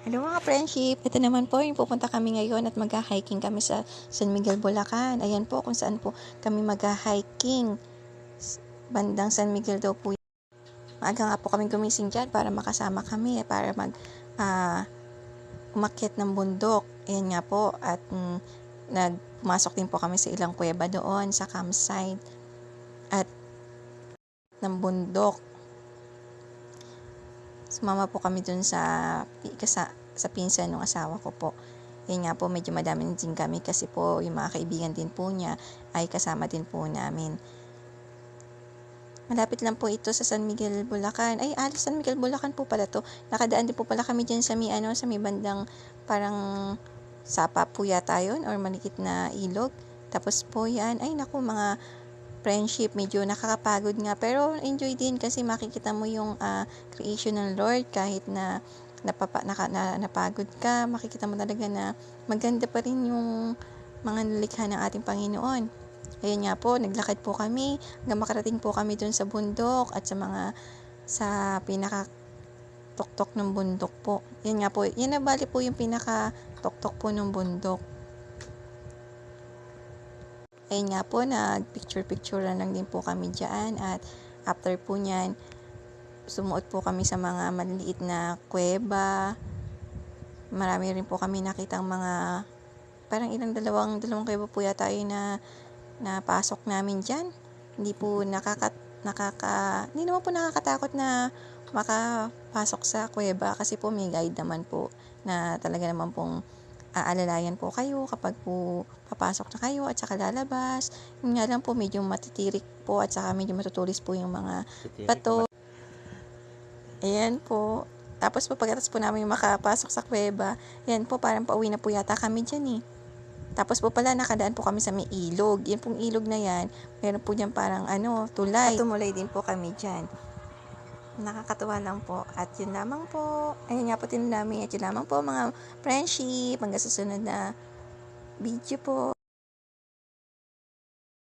Hello mga friendship, ito naman po yung pupunta kami ngayon at mag-hiking kami sa San Miguel, Bulacan. Ayan po kung saan po kami mag-hiking. Bandang San Miguel daw po. Maaga nga po kami gumising dyan para makasama kami, para umakyat ng bundok. Ayan nga po at pumasok din po kami sa ilang kuweba doon sa campsite at ng bundok. Sumama po kami dun sa pinsan ng asawa ko po. Yan nga po, medyo madami din kami kasi po yung mga kaibigan din po niya ay kasama din po namin. Malapit lang po ito sa San Miguel, Bulacan. Ay, San Miguel, Bulacan po pala to. Nakadaan din po pala kami dyan sa may bandang parang sapa po yata yun or malikit na ilog. Tapos po yan, ay naku mga friendship, medyo nakakapagod nga pero enjoy din kasi makikita mo yung creation ng Lord kahit na napagod ka, makikita mo talaga na maganda pa rin yung mga nilikha ng ating Panginoon. Ayun nga po, naglakad po kami hanggang makarating po kami dun sa bundok at sa pinaka tuktok ng bundok po. Yan nga po, yan na bali po yung pinaka tuktok po ng bundok. Ayun nga po, nag-picture-picture lang din po kami dyan at after po nyan, sumuot po kami sa mga maliliit na kuweba. Marami rin po kami nakitang mga, parang dalawang kuweba po yata yun na napasok namin dyan. Hindi naman po nakakatakot na makapasok sa kuweba kasi po may guide naman po na talaga naman pong aalalayan po kayo kapag po papasok na kayo at saka lalabas. Yun nga lang po medyo matitirik po at saka medyo matutulis po yung mga bato. Ayan po. Tapos po pagkatapos po namin makapasok sa kuweba, yan po parang pauwi na po yata kami dyan eh. Tapos po pala nakadaan po kami sa may ilog. Yan pong ilog na yan, meron po dyan parang tulay. At tumulay din po kami dyan. Nakakatuwa lang po. At yun lamang po. Ayun nga po namin. At yun lamang po mga friendship. Hanggang susunod na video po.